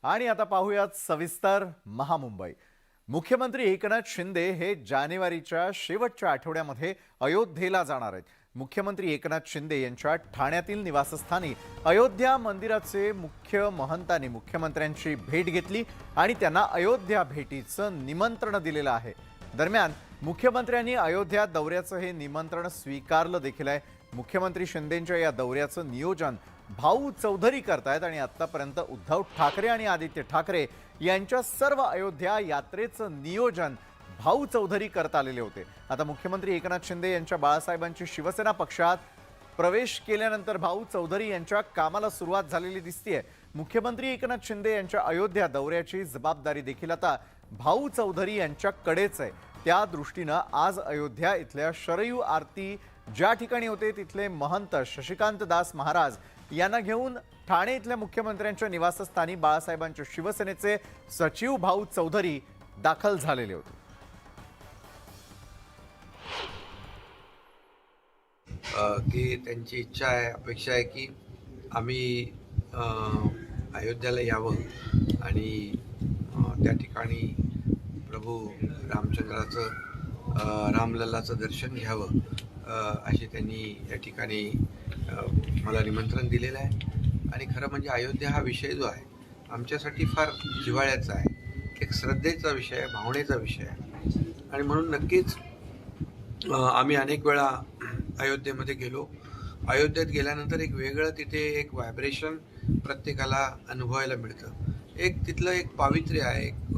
आणि आता पाहूयात सविस्तर महामुंबई। मुख्यमंत्री एकनाथ शिंदे हे जानेवारीच्या शेवटच्या आठवड्यामध्ये अयोध्येला जाणार आहेत। मुख्यमंत्री एकनाथ शिंदे यांच्या ठाण्यातील निवासस्थानी अयोध्या मंदिराचे मुख्य महंतांनी मुख्यमंत्र्यांची भेट घेतली आणि त्यांना अयोध्या भेटीचं निमंत्रण दिलेलं आहे। दरम्यान मुख्यमंत्र्यांनी अयोध्या दौऱ्याचं हे निमंत्रण स्वीकारलं देखील आहे। मुख्यमंत्री शिंदेंच्या या दौऱ्याचं नियोजन भाऊ चौधरी करतायत आणि आतापर्यंत उद्धव ठाकरे आणि आदित्य ठाकरे यांच्या सर्व अयोध्या यात्रेचं नियोजन भाऊ चौधरी करत आलेले होते। आता मुख्यमंत्री एकनाथ शिंदे यांच्या बाळासाहेबांची शिवसेना पक्षात प्रवेश केल्यानंतर भाऊ चौधरी यांच्या कामाला सुरुवात झालेली दिसतेय। मुख्यमंत्री एकनाथ शिंदे यांच्या अयोध्या दौऱ्याची जबाबदारी देखील आता भाऊ चौधरी यांच्याकडेच आहे। त्या दृष्टीने आज अयोध्या इथल्या शरयू आरती ज्या ठिकाणी होते तिथले महंत शशिकांत दास महाराज यांना घेऊन ठाणे इथल्या मुख्यमंत्र्यांच्या निवासस्थानी बाळासाहेबांच्या शिवसेनेचे सचिव भाऊ चौधरी दाखल झालेले होते। की त्यांची इच्छा आहे, अपेक्षा आहे की आम्ही अयोध्येला यावं आणि त्या ठिकाणी प्रभू रामचंद्राचं रामलल्लाचं दर्शन घ्यावं अशी त्यांनी या ठिकाणी मला निमंत्रण दिलेलं आहे। आणि खरं म्हणजे अयोध्या हा विषय जो आहे आमच्यासाठी फार जिव्हाळ्याचा आहे, एक श्रद्धेचा विषय आहे, भावनेचा विषय आहे आणि म्हणून नक्कीच आम्ही अनेक वेळा अयोध्येमध्ये गेलो। अयोध्येत गेल्यानंतर एक वेगळं तिथे एक व्हायब्रेशन प्रत्येकाला अनुभवायला मिळतं। एक तिथलं एक पावित्र्य आहे, एक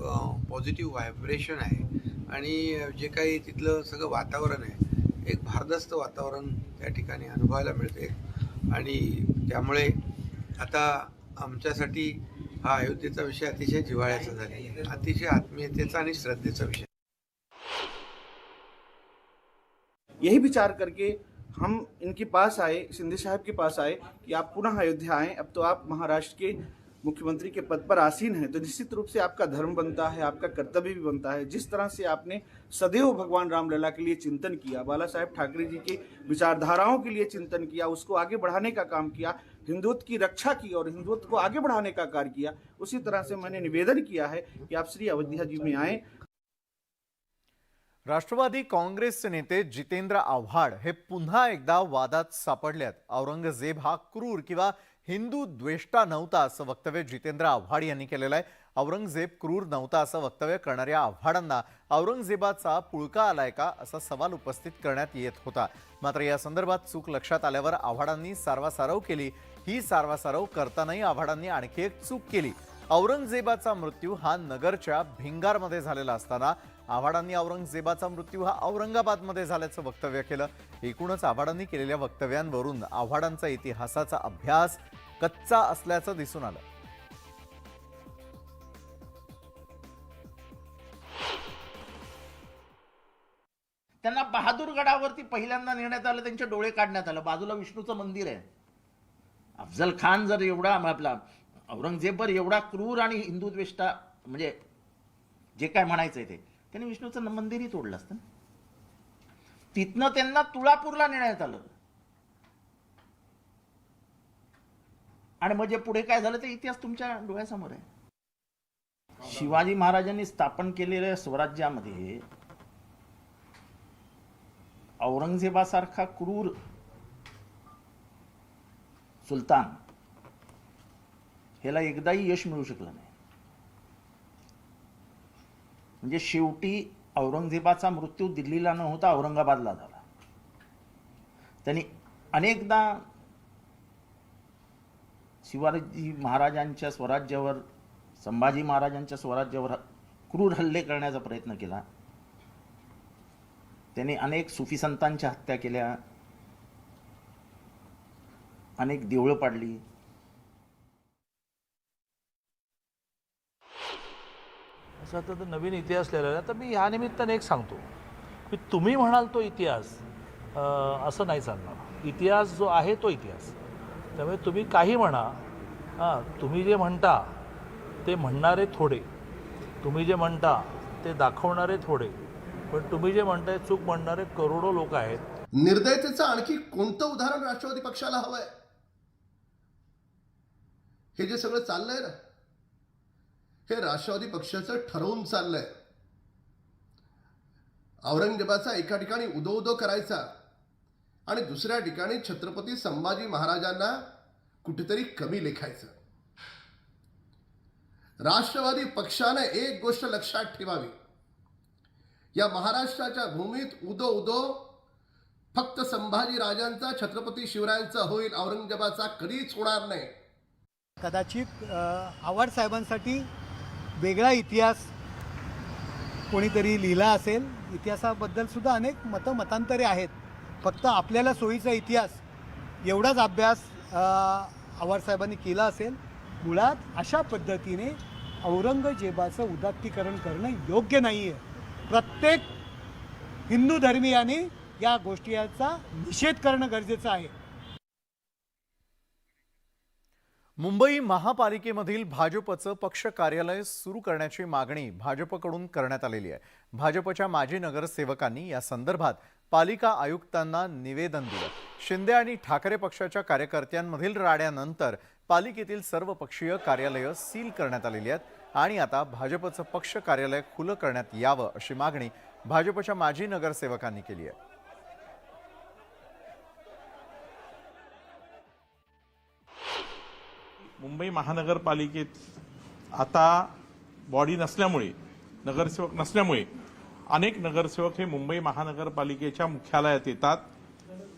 पॉझिटिव्ह व्हायब्रेशन आहे आणि जे काही तिथलं सगळं वातावरण आहे एक भारदस्त वातावरण त्या ठिकाणी अनुभवायला मिळते आणि त्यामुळे आता आमच्यासाठी हा अयोध्येचा विषय अतिशय जिव्हाळ्याचा झाला, अतिशय आत्मीयतेचा आणि श्रद्धेचा विषय। यही विचार करके हम इनके पास आए, शिंदे साहब के पास आए कि आप पुनः अयोध्या आएँ। अब तो आप महाराष्ट्र के मुख्यमंत्री के पद पर आसीन हैं, तो निश्चित रूप से आपका धर्म बनता है, आपका कर्तव्य भी बनता है। जिस तरह से आपने सदैव भगवान रामलला के लिए चिंतन किया, बाला साहेब ठाकरे जी के विचारधाराओं के लिए चिंतन किया, उसको आगे बढ़ाने का काम किया, हिंदुत्व की रक्षा की और हिंदुत्व को आगे बढ़ाने का कार्य किया, उसी तरह से मैंने निवेदन किया है कि आप श्री अयोध्या जी में आएँ। राष्ट्रवादी काँग्रेसचे नेते जितेंद्र आव्हाड हे पुन्हा एकदा वादात सापडल्यात। औरंगजेब हा क्रूर किंवा हिंदू द्वेष्टा नव्हता असं वक्तव्य जितेंद्र आव्हाड यांनी केलेलं आहे। औरंगजेब क्रूर नव्हता असं वक्तव्य करणाऱ्या आव्हाडांना औरंगजेबाचा पुळका आलाय का असा सवाल उपस्थित करण्यात येत होता। मात्र या संदर्भात चूक लक्षात आल्यावर आव्हाडांनी सारवासारव केली। ही सारवासारव करतानाही आव्हाडांनी आणखी एक चूक केली। औरंगजेबाचा मृत्यू हा नगरच्या भिंगारमध्ये झालेला असताना आव्हाडांनी औरंगजेबाचा मृत्यू हा औरंगाबादमध्ये झाल्याचं वक्तव्य केलं। एकूणच आव्हाडांनी केलेल्या वक्तव्यांवरून आव्हाडांचा इतिहासाचा अभ्यास कच्चा असल्याचं दिसून आलं। त्यांना बहादूरगडावरती पहिल्यांदा नेण्यात आलं, त्यांचे डोळे काढण्यात आलं। बाजूला विष्णूचं मंदिर आहे। अफजल खान जर एवढा आपला औरंगजेबवर एवढा क्रूर आणि हिंदुद्वेष्टा म्हणजे जे काय म्हणायचंय ते, त्यांनी विष्णूचं मंदिरही तोडलं असतं। तिथनं त्यांना तुळापूरला नेण्यात आलं आणि म्हणजे पुढे काय झालं ते इतिहास तुमच्या डोळ्यासमोर आहे। शिवाजी महाराजांनी स्थापन केलेल्या स्वराज्यामध्ये औरंगजेबासारखा क्रूर सुलतान ह्याला एकदाही यश मिळू शकलं नाही। म्हणजे शेवटी औरंगजेबाचा मृत्यू दिल्लीला न होता औरंगाबादला झाला। त्यांनी अनेकदा शिवाजी महाराजांच्या स्वराज्यावर, संभाजी महाराजांच्या स्वराज्यावर क्रूर हल्ले करण्याचा प्रयत्न केला। त्यांनी अनेक सुफी संतांच्या हत्या केल्या, अनेक देवळं पाडली। असं तर नवीन इतिहास लिहिलेला आहे। तर मी ह्या निमित्ताने एक सांगतो की तुम्ही म्हणाल तो इतिहास असं नाही चालणार। इतिहास जो आहे तो इतिहास, त्यामुळे तुम्ही काही म्हणा, तुम्ही जे म्हणता ते म्हणणारे थोडे, तुम्ही जे म्हणता ते दाखवणारे थोडे, पण तुम्ही जे म्हणताय चूक म्हणणारे करोडो लोक आहेत। निर्दयतेचं आणखी कोणतं उदाहरण राष्ट्रवादी पक्षाला हवंय? हे जे सगळं चाललंय ना, हे राष्ट्रवादी पक्षाचं ठरवून चाललंय. औरंगजेबाचा एका ठिकाणी उदो करायचा आणि दुसऱ्या ठिकाणी छत्रपती संभाजी महाराजांना कुठेतरी कमी लेखायचं. राष्ट्रवादी पक्षाने एक गोष्ट लक्षात ठेवावी, या महाराष्ट्राच्या भूमीत उदो फक्त संभाजी राजांचा, छत्रपती शिवरायांचा होईल, औरंगजेबाचा कधीच होणार नाही. कदाचित आव्हाड साहेबांसाठी वेगळा इतिहास कोणीतरी लिहिला असेल. इतिहासाबद्दल सुद्धा अनेक मतांतरे आहेत. फक्त आपल्याला सोयीचा इतिहास एवढाच अभ्यास आव्हाड साहेबांनी केला असेल. मुळात अशा पद्धतीने औरंगजेबाचं उदात्तीकरण करणं योग्य नाही आहे. प्रत्येक हिंदू धर्मीयाने या गोष्टीचा निषेध करणं गरजेचं आहे. मुंबई महापालिकेमधील भाजपचं पक्ष कार्यालय सुरू करण्याची मागणी भाजपकडून करण्यात आलेली आहे. भाजपच्या माजी नगरसेवकांनी या संदर्भात पालिका आयुक्तांना निवेदन दिलं. शिंदे आणि ठाकरे पक्षाच्या कार्यकर्त्यांमधील राड्यानंतर पालिकेतील सर्व पक्षीय कार्यालय सील करण्यात आलेली आहेत आणि आता भाजपचं पक्ष कार्यालय खुलं करण्यात यावं अशी मागणी भाजपच्या माजी नगरसेवकांनी केली आहे. मुंबई महानगरपालिकेत आता बॉडी नसल्यामुळे, नगरसेवक नसल्यामुळे अनेक नगरसेवक हे मुंबई महानगरपालिकेच्या मुख्यालयात येतात.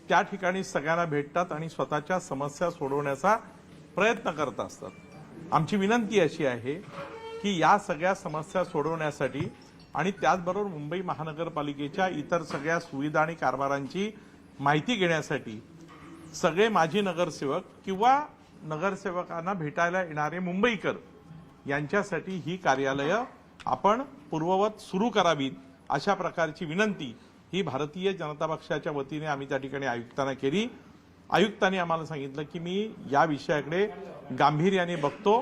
त्या ठिकाणी सगळ्यांना भेटतात आणि स्वतःच्या समस्या सोडवण्याचा प्रयत्न करत असतात. आमची विनंती अशी आहे की या सगळ्या समस्या सोडवण्यासाठी आणि त्याचबरोबर मुंबई महानगरपालिकेच्या इतर सगळ्या सुविधा आणि कारभारांची माहिती घेण्यासाठी सगळे माजी नगरसेवक किंवा नगरसेवकांना भेटायला येणारे मुंबईकर यांच्यासाठी ही कार्यालय आपण पूर्ववत सुरू करावीत अशा प्रकारची विनंती ही भारतीय जनता पक्षाच्या वतीने आम्ही त्या ठिकाणी आयुक्तांना केली. आयुक्तांनी आम्हाला सांगितलं की मी या विषयाकडे गांभीर्याने बघतो.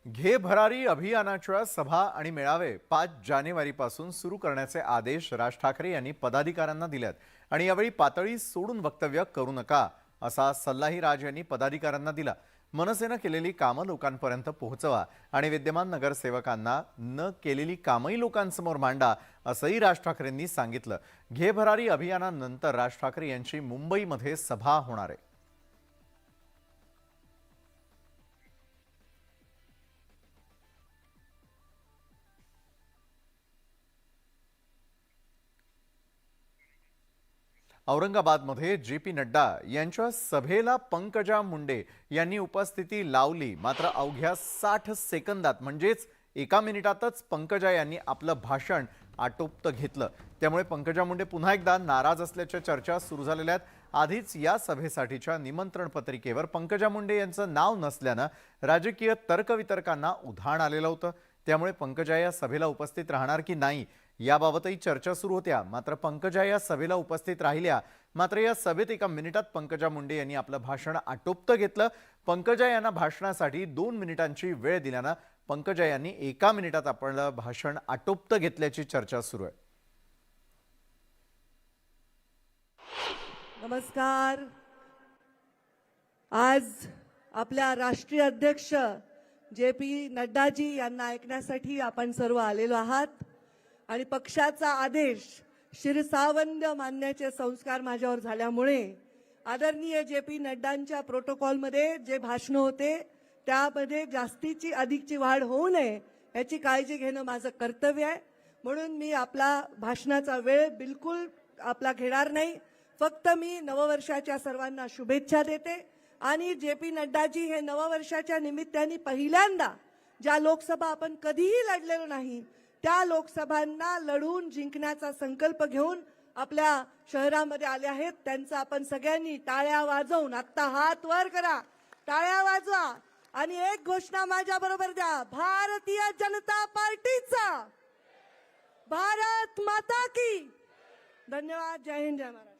घे भरारी अभियानाच्या सभा आणि मेळावे 5 जानेवारीपासून सुरू करण्याचे आदेश राज ठाकरे यांनी पदाधिकाऱ्यांना दिलेत आणि यावेळी पातळी सोडून वक्तव्य करू नका असा सल्लाही राज यांनी पदाधिकाऱ्यांना दिला. मनसेनं केलेली कामं लोकांपर्यंत पोहोचवा आणि विद्यमान नगरसेवकांना न केलेली कामही लोकांसमोर मांडा असंही राज ठाकरेंनी सांगितलं. घे भरारी अभियानानंतर राज ठाकरे यांची मुंबईमध्ये सभा होणार आहे. औरंगाबादमध्ये जे.पी. नड्डा यांच्या सभेला पंकजा मुंडे यांनी उपस्थिती लावली. मात्र अवघ्या 60 सेकंदात म्हणजेच 1 मिनिटातच पंकजा यांनी आपलं भाषण आटोपतं घेतलं. त्यामुळे पंकजा मुंडे पुन्हा एकदा नाराज असल्याच्या चर्चा सुरू झालेल्या आहेत. आधीच या सभेसाठीच्या निमंत्रण पत्रिकेवर पंकजा मुंडे यांचं नाव नसल्यानं राजकीय तर्कवितर्कांना उधाण आलेलं होतं. त्यामुळे पंकजा या सभेला उपस्थित राहणार की नाही याबाबतही चर्चा सुरू होत्या. मात्र पंकजा या सभेला उपस्थित राहिल्या. मात्र या सभेत 1 मिनिटात पंकजा मुंडे यांनी आपलं भाषण आटोपतं घेतलं. पंकजा यांना भाषणासाठी 2 मिनिटांची वेळ दिल्यानं पंकजा यांनी 1 मिनिटात आपलं भाषण आटोपतं घेतल्याची चर्चा सुरू आहे. नमस्कार. आज आपल्या राष्ट्रीय अध्यक्ष जे.पी. नड्डाजी यांना ऐकण्यासाठी आपण सर्व आलेलो आहात आणि पक्षाचा आदेश शिरसावंद मानण्याचे संस्कार माझ्यावर झाल्यामुळे आदरणीय जे.पी. नड्डांच्या प्रोटोकॉलमध्ये जे भाषण होते त्यामध्ये जास्तीची अधिकची वाढ होऊ नये याची काळजी घेणं माझं कर्तव्य आहे. म्हणून मी आपला भाषणाचा वेळ बिलकुल आपला घेणार नाही. फक्त मी नववर्षाच्या सर्वांना शुभेच्छा देते आणि जे.पी. नड्डाजी हे नववर्षाच्या निमित्ताने पहिल्यांदा ज्या लोकसभा आपण कधीही लढलेलो नाही त्या लोकसभांना लढून जिंकण्याचा संकल्प घेऊन आपल्या शहरामध्ये आले आहेत. त्यांचा आपण सगळ्यांनी टाळ्या वाजवून, आत्ता हात वर करा, टाळ्या वाजवा आणि एक घोषणा माझ्या बरोबर द्या. भारतीय जनता पार्टीचा, भारत माता की. धन्यवाद. जय हिंद, जय महाराष्ट्र.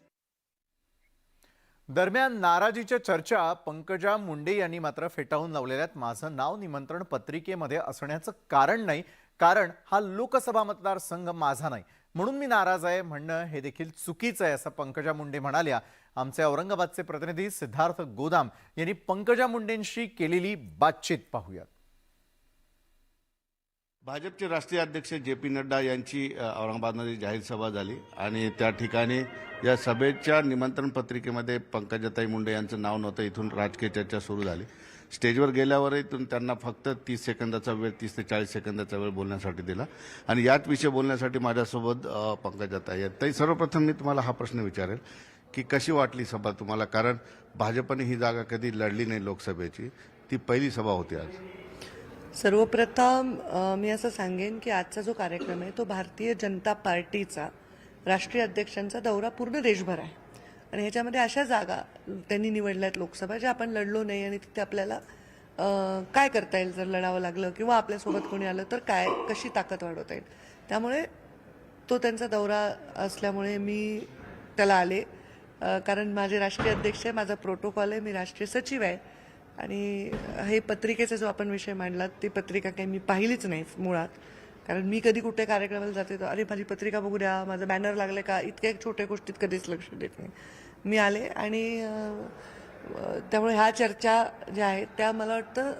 दरम्यान नाराजीच्या चर्चा पंकजा मुंडे यांनी मात्र फेटाळून लावलेल्या आहेत. माझं नाव निमंत्रण पत्रिकेमध्ये असण्याचं कारण नाही, कारण हा लोकसभा मतदारसंघ माझा नाही म्हणून मी नाराज आहे म्हणणं हे देखील चुकीचं आहे असं पंकजा मुंडे म्हणाल्या. आमचे औरंगाबादचे प्रतिनिधी सिद्धार्थ गोदाम यांनी पंकजा मुंडेंशी केलेली बातचीत पाहूयात. भाजपचे राष्ट्रीय अध्यक्ष जे पी नड्डा यांची औरंगाबादमध्ये जाहीर सभा झाली आणि त्या ठिकाणी या सभेच्या निमंत्रण पत्रिकेमध्ये पंकजाताई मुंडे यांचं नाव नव्हतं. इथून राजकीय चर्चा सुरू झाली. स्टेजवर गेल्यावरही त्यांना फक्त 30 सेकंदाचा वेळ 30 ते 40 सेकंदाचा वेळ बोलण्यासाठी दिला आणि याच विषय बोलण्यासाठी माझ्यासोबत पंकजाताई आहेत. ताई, सर्वप्रथम मी तुम्हाला हा प्रश्न विचारेल की कशी वाटली सभा तुम्हाला, कारण भाजपने ही जागा कधी लढली नाही लोकसभेची, ती पहिली सभा होती आज. सर्वप्रथम मी असं सांगेन की आजचा जो कार्यक्रम आहे तो भारतीय जनता पार्टीचा राष्ट्रीय अध्यक्षांचा दौरा पूर्ण देशभर आहे आणि ह्याच्यामध्ये अशा जागा त्यांनी निवडल्यात लोकसभा ज्या आपण लढलो नाही आणि तिथे आपल्याला काय करता येईल जर लढावं लागलं किंवा आपल्यासोबत कोणी आलं तर काय कशी ताकद वाढवता येईल. त्यामुळे तो त्यांचा दौरा असल्यामुळे मी त्याला आले, कारण माझे राष्ट्रीय अध्यक्ष आहे, माझा प्रोटोकॉल आहे, मी राष्ट्रीय सचिव आहे आणि हे पत्रिकेचा जो आपण विषय मांडला ती पत्रिका काही मी पाहिलीच नाही मुळात, कारण मी कधी कुठे कार्यक्रमाला जाते तर अरे माझी पत्रिका बघू द्या, माझं बॅनर लागलं का, इतक्या छोट्या गोष्टीत कधीच लक्ष देत नाही. मी आले आणि त्यामुळे ह्या चर्चा ज्या आहेत त्या मला वाटतं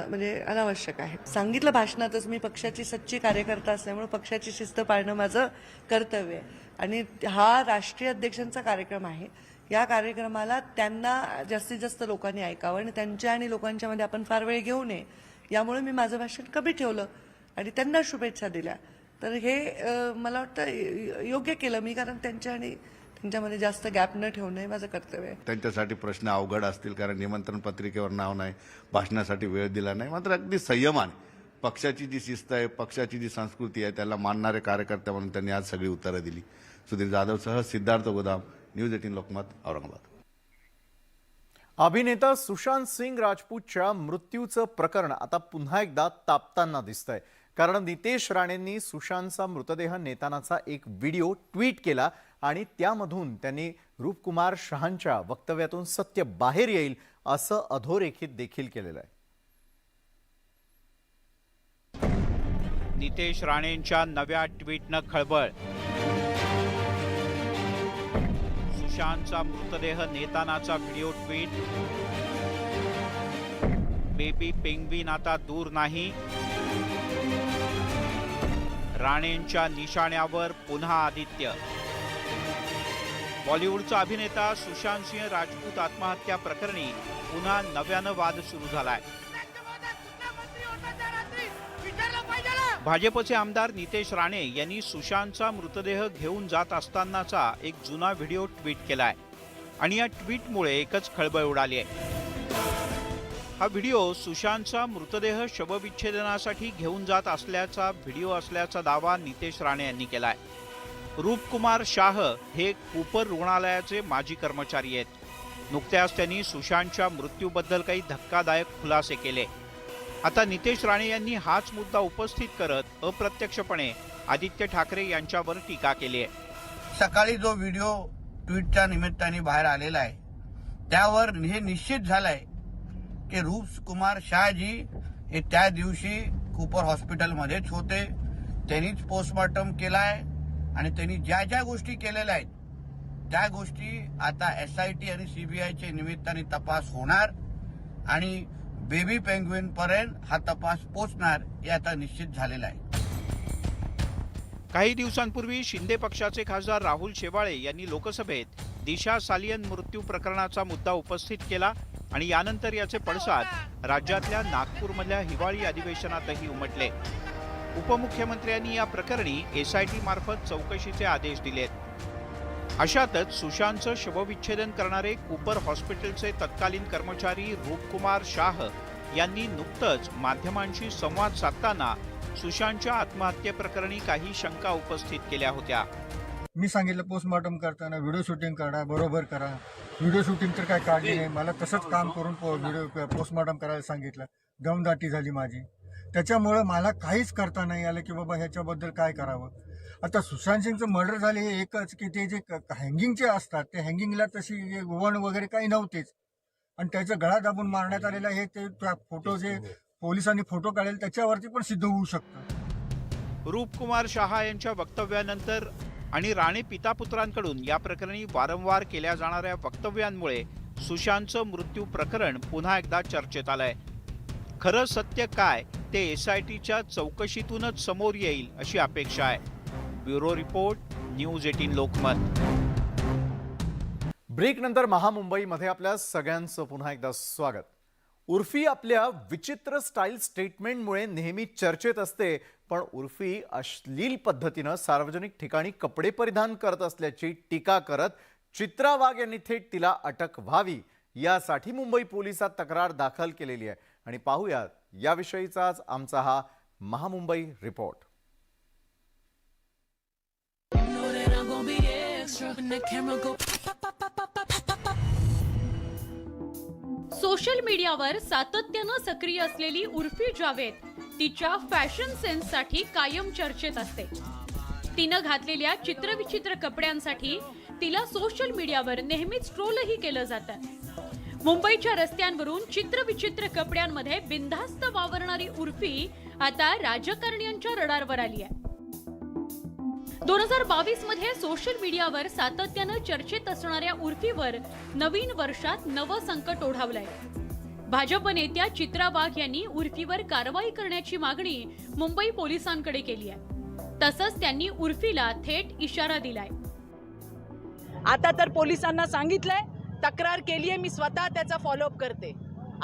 म्हणजे अनावश्यक आहेत. सांगितलं भाषणातच मी पक्षाची सच्ची कार्यकर्ता असल्यामुळे पक्षाची शिस्त पाळणं माझं कर्तव्य आहे आणि हा राष्ट्रीय अध्यक्षांचा कार्यक्रम आहे. या कार्यक्रमाला त्यांना जास्तीत जास्त लोकांनी ऐकावं आणि त्यांच्या आणि लोकांच्या मध्ये आपण फार वेळ घेऊ नये, यामुळे मी माझं भाषण कमी ठेवलं आणि त्यांना शुभेच्छा दिल्या. तर हे मला वाटतं योग्य केलं मी, कारण त्यांच्यामध्ये जास्त गॅप न ठेवणं हे माझं कर्तव्य आहे. त्यांच्यासाठी प्रश्न अवघड असतील, कारण निमंत्रण पत्रिकेवर नाव नाही, भाषणासाठी वेळ दिला नाही, मात्र अगदी संयमाने पक्षाची जी शिस्त आहे, पक्षाची जी संस्कृती आहे त्याला मानणारे कार्यकर्ते म्हणून त्यांनी आज सगळी उत्तरं दिली. सुधीर जाधवसह सिद्धार्थ गोदाम, न्यूज 18 लोकमत, औरंगाबाद. अभिनेता सुशांत सिंग राजपूतच्या मृत्यूचं प्रकरण आता पुन्हा एकदा तापताना दिसतंय, कारण नितेश राणेंनी सुशांतचा मृतदेह नेतानाचा एक व्हिडिओ ट्विट केला आणि त्यामधून त्यांनी रूपकुमार शहांच्या वक्तव्यातून सत्य बाहेर येईल असं अधोरेखित देखील केलेलं आहे. नितेश राणेंच्या नव्या ट्विटनं खळबळ. सुशांतचा मृतदेह नेतानाचा व्हिडिओ ट्विट. बेबी पेंग्विन आता दूर नाही. राणेंच्या निशाण्यावर पुन्हा आदित्य. बॉलिवूडचा अभिनेता सुशांत सिंह राजपूत आत्महत्या प्रकरणी पुन्हा नव्यानं वाद सुरू झालाय. भाजपचे आमदार नितेश राणे यांनी सुशांतचा मृतदेह घेऊन जात असतानाचा एक जुना व्हिडिओ ट्विट केलाय आणि या ट्विटमुळे एकच खळबळ उडाली आहे. हा व्हिडिओ सुशांतचा मृतदेह शवविच्छेदनासाठी घेऊन जात असल्याचा व्हिडिओ असल्याचा दावा नितेश राणे यांनी केलाय. रूपकुमार शाह हे कूपर रुग्णालयाचे माजी कर्मचारी आहेत. नुकत्याच त्यांनी सुशांतच्या मृत्यूबद्दल काही धक्कादायक खुलासे केले. आता नितेश राणे यांनी हाच मुद्दा उपस्थित करत अप्रत्यक्षपणे आदित्य ठाकरे यांच्यावर टीका केली आहे. सकाळी जो व्हिडिओ ट्विटच्या निमित्ताने बाहेर आलेला आहे त्यावर हे निश्चित झालंय की रूपकुमार शहाजी हे त्या दिवशी कूपर हॉस्पिटलमध्येच होते. त्यांनीच पोस्टमॉर्टम केलाय आणि त्यांनी ज्या ज्या गोष्टी केलेल्या आहेत त्या गोष्टी आता SIT आणि CBIच्या निमित्ताने तपास होणार आणि बेबी पेंग्विन पर्यंत हा तपास पोचणार हे आता निश्चित झालेलं आहे. काही दिवसांपूर्वी शिंदे पक्षाचे खासदार राहुल शेवाळे यांनी लोकसभेत दिशा सालियन मृत्यू प्रकरणाचा मुद्दा उपस्थित केला आणि यानंतर याचे पडसाद राज्यातल्या नागपूरमधल्या हिवाळी अधिवेशनातही उमटले. उपमुख्यमंत्र्यांनी या प्रकरणी SIT मार्फत चौकशीचे आदेश दिलेत. अशातच सुशांतचं शवविच्छेदन करणारे कूपर हॉस्पिटलचे तत्कालीन कर्मचारी रूपकुमार शाह यांनी नुकतंच माध्यमांशी संवाद साधताना सुशांतच्या आत्महत्येप्रकरणी काही शंका उपस्थित केल्या होत्या. मी सांगितलं पोस्टमॉर्टम करताना व्हिडिओ शूटिंग करा, बरोबर करा. व्हिडिओ शूटिंग तर काय काढली नाही, मला तसंच काम करून व्हिडिओ पोस्टमॉर्टम करायला सांगितलं. दमदाटी झाली माझी, त्याच्यामुळं मला काहीच करता नाही आलं की बाबा ह्याच्याबद्दल काय करावं. आता सुशांत सिंगचं मर्डर झाले हे एकच की ते जे हँगिंगचे असतात ते हँगिंगला तशी वण वगैरे काही नव्हतेच आणि त्याचा गळा दाबून मारण्यात आलेला हे ते फोटो जे पोलिसांनी फोटो काढले त्याच्यावरती पण सिद्ध होऊ शकतं. रूपकुमार शहा यांच्या वक्तव्यानंतर आणि राणे पितापुत्रांकडून या प्रकरणी वारंवार केल्या जाणाऱ्या वक्तव्यांमुळे सुशांतचं मृत्यू प्रकरण पुन्हा एकदा चर्चेत आलंय. खरं सत्य काय ते SITच्या चौकशीतूनच समोर येईल अशी अपेक्षा आहे. Bureau report, news 18 Lokmat. Break नंतर महामुंबईमध्ये आपल्या सगळ्यांचं पुन्हा एकदा स्वागत. उर्फी आपल्या विचित्र स्टाईल स्टेटमेंटमुळे नेहमी चर्चेत असते, पण उर्फी अश्लील पद्धतीनं सार्वजनिक ठिकाणी कपडे परिधान करत असल्याची टीका करत चित्रा वाघ यांनी थेट तिला अटक व्हावी यासाठी मुंबई पोलिसात तक्रार दाखल केलेली आहे. आणि पाहूयात याविषयीचाच आमचा हा महामुंबई रिपोर्ट. सोशल मीडियावर सातत्यानं सक्रिय असलेली उर्फी जावेद तिच्या फॅशन सेन्ससाठी कायम चर्चेत असते. तिनं घातलेल्या चित्रविचित्र कपड्यांसाठी तिला सोशल मीडियावर नेहमीच ट्रोलही केलं जातं. मुंबईच्या रस्त्यांवरून चित्रविचित्र कपड्यांमध्ये बिनधास्त वावरणारी उर्फी आता राजकारण्यांच्या रडारवर आली आहे. 2022 मध्ये सोशल मीडियावर सातत्यानं चर्चेत असणाऱ्या उर्फीवर नवीन वर्षात नवं संकट ओढावलंय. भाजप नेत्या चित्रा वाघ यांनी उर्फीवर कारवाई करण्याची मागणी मुंबई पोलिसांकडे केली आहे. तसंच त्यांनी उर्फीला थेट इशारा दिलाय. आता तर पोलिसांना सांगितलंय, तक्रार केलीये, मी स्वतः त्याचा फॉलोअप करते.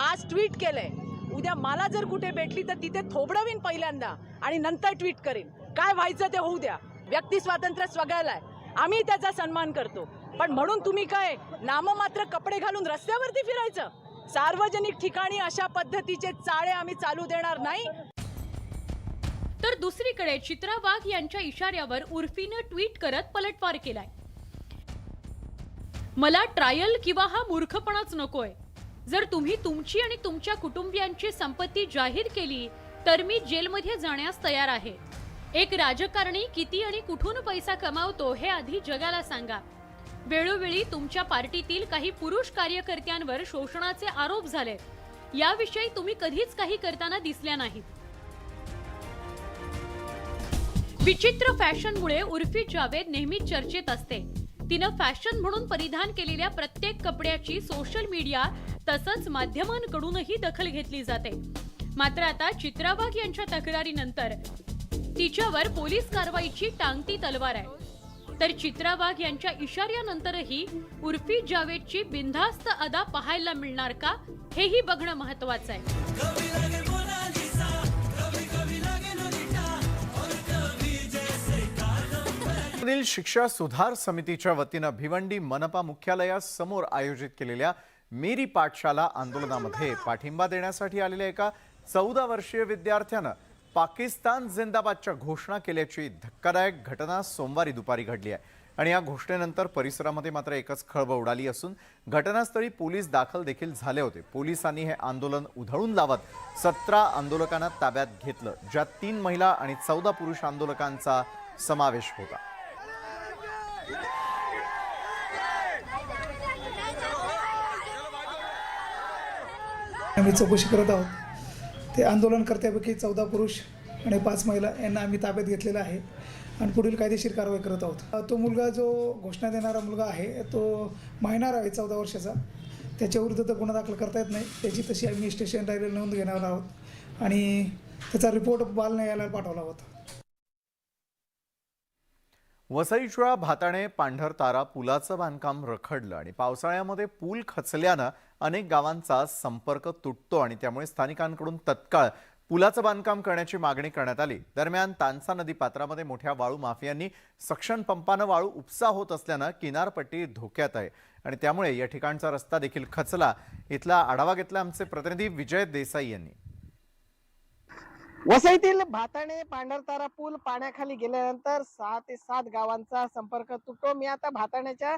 आज ट्विट केलंय, उद्या मला जर कुठे भेटली तर तिथे थोबडवीन पहिल्यांदा आणि नंतर ट्विट करेन. काय व्हायचं ते होऊ द्या. व्यक्ती स्वातंत्र्य सगळ्याला आहे, आम्ही त्याचा सन्मान करतो. पण म्हणून तुम्ही काय नाममात्र कपडे घालून रस्त्यावरती फिरायचं? सार्वजनिक ठिकाणी अशा पद्धतीचे चाळे आम्ही चालू देणार नाही. तर दुसरीकडे चित्रा वाघ यांच्या इशाऱ्यावर उर्फीनं ट्विट करत पलटवार केलाय. मला ट्रायल किंवा हा मूर्खपणाच नकोय. जर तुम्ही तुमची आणि तुमच्या कुटुंबियांची संपत्ती जाहीर केली तर मी जेलमध्ये जाण्यास तयार आहे. एक राजकारणी किती आणि कुठून पैसा कमावतो हे आधी जगाला सांगा. वेळोवेळी तुमच्या पार्टीतील काही पुरुष कार्यकर्त्यांवर शोषणाचे आरोप झाले, याविषयी तुम्ही कधीच काही करताना दिसल्या नाहीत. विचित्र फॅशनमुळे उर्फी जावेद नेहमी चर्चेत असते. तिनं फॅशन म्हणून परिधान केलेल्या प्रत्येक कपड्याची सोशल मीडिया तसंच माध्यमांकडूनही दखल घेतली जाते. मात्र आता चित्रा वाघ यांच्या तक्रारीनंतर तिच्यावर पोलीस कारवाईची टांगती तलवार आहे. तर चित्रा वाघ यांच्या इशाऱ्यानंतरही उर्फी जावेदची बिनधास्त अदा पाहायला मिळणार का, हेही बघणं महत्त्वाचं आहे. शिक्षा सुधार समितीच्या वतीनं भिवंडी मनपा मुख्यालयासमोर आयोजित केलेल्या मेरी पाठशाला आंदोलनामध्ये पाठिंबा देण्यासाठी आलेल्या एका 14 वर्षीय विद्यार्थ्यानं पाकिस्तान जिंदाबादच्या घोषणा केल्याची धक्कादायक घटना सोमवारी दुपारी घडली आहे. आणि या घोषणेनंतर परिसरामध्ये मात्र एकच खळबळ उडाली असून घटनास्थळी पोलीस दाखल देखील झाले होते. पोलिसांनी हे आंदोलन उधळून लावत 17 आंदोलकांना ताब्यात घेतलं, ज्यात 3 महिला आणि 14 पुरुष आंदोलकांचा समावेश होता. आम्ही चौकशी करत आहोत. ते आंदोलनकर्त्यापैकी 14 पुरुष आणि 5 महिला यांना आम्ही ताब्यात घेतलेला आहे आणि पुढील कायदेशीर कारवाई करत आहोत. तो मुलगा जो घोषणा देणारा मुलगा आहे तो मायनर आहे 14 वर्षाचा. त्याच्याविरुद्ध तर गुन्हा दाखल करता येत नाही. त्याची तशी आम्ही स्टेशन डायरीला नोंद घेणार आहोत आणि त्याचा रिपोर्ट बाल न्यायालयाला पाठवला होता. वसईच्या भाताणे पांढरतारा पुलाचं बांधकाम रखडलं आणि पावसाळ्यामध्ये पूल खचल्यानं अनेक गावांचा संपर्क तुटतो आणि त्यामुळे स्थानिकांकडून तत्काळ पुलाचं बांधकाम करण्याची मागणी करण्यात आली. दरम्यान तानसा नदी पात्रामध्ये मोठ्या वाळू माफियांनी सक्शन पंपानं वाळू उपसा होत असल्यानं किनारपट्टी धोक्यात आहे आणि त्यामुळे या ठिकाणचा रस्ता देखील खचला. इथला आढावा घेतला आमचे प्रतिनिधी विजय देसाई यांनी. वसईतील भाताणे पांढरतारा पूल पाण्याखाली गेल्यानंतर 6 ते 7 गावांचा संपर्क तुटतो. मी आता भाताण्याच्या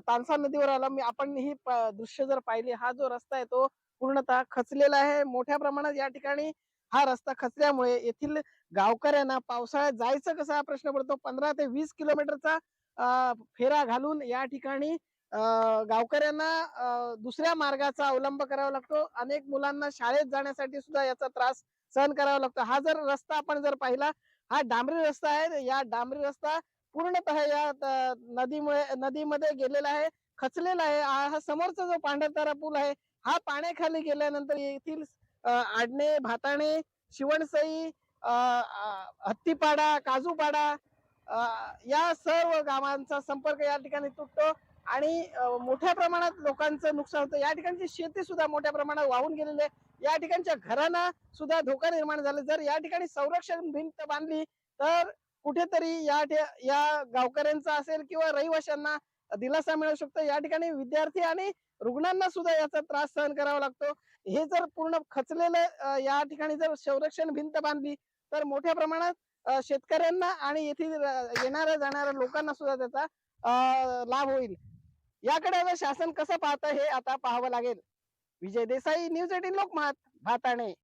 तानसा नदीवर आला. आपण ही दृश्य जर पाहिली, हा जो रस्ता आहे तो पूर्णतः खचलेला आहे. मोठ्या प्रमाणात या ठिकाणी हा रस्ता खचल्यामुळे येथील गावकऱ्यांना पावसाळ्यात जायचं कसं हा प्रश्न पडतो. 15 ते 20 किलोमीटरचा फेरा घालून या ठिकाणी गावकऱ्यांना दुसऱ्या मार्गाचा अवलंब करावा लागतो. अनेक मुलांना शाळेत जाण्यासाठी सुद्धा याचा त्रास सहन करावा लागतो. हा जर रस्ता आपण जर पाहिला, हा डांबरी रस्ता आहे. या डांबरी रस्ता पूर्णतः या नदीमध्ये गेलेला आहे, खचलेला आहे. हा समोरचा जो पांढरतारा पूल आहे हा पाण्याखाली गेल्यानंतर येथील आडणे, भाताणे, शिवणसई, हत्तीपाडा, काजूपाडा या सर्व गावांचा संपर्क या ठिकाणी तुटतो आणि मोठ्या प्रमाणात लोकांचं नुकसान होतं. या ठिकाणची शेती सुद्धा मोठ्या प्रमाणात वाहून गेलेली आहे. या ठिकाणच्या घरांना सुद्धा धोका निर्माण झाला. जर या ठिकाणी संरक्षण भिंत बांधली तर कुठेतरी या गावकऱ्यांचा असेल किंवा रहिवाशांना दिलासा मिळू शकतो. या ठिकाणी विद्यार्थी आणि रुग्णांना सुद्धा याचा त्रास सहन करावा लागतो. हे जर पूर्ण खचलेलं या ठिकाणी जर संरक्षण भिंत बांधली तर मोठ्या प्रमाणात शेतकऱ्यांना आणि येथील येणाऱ्या जाणाऱ्या लोकांना सुद्धा त्याचा लाभ होईल. याकडे आता शासन कसं पाहतं हे आता पाहावं लागेल. विजय देसाई, न्यूज 18 लोकमत, भाताणे.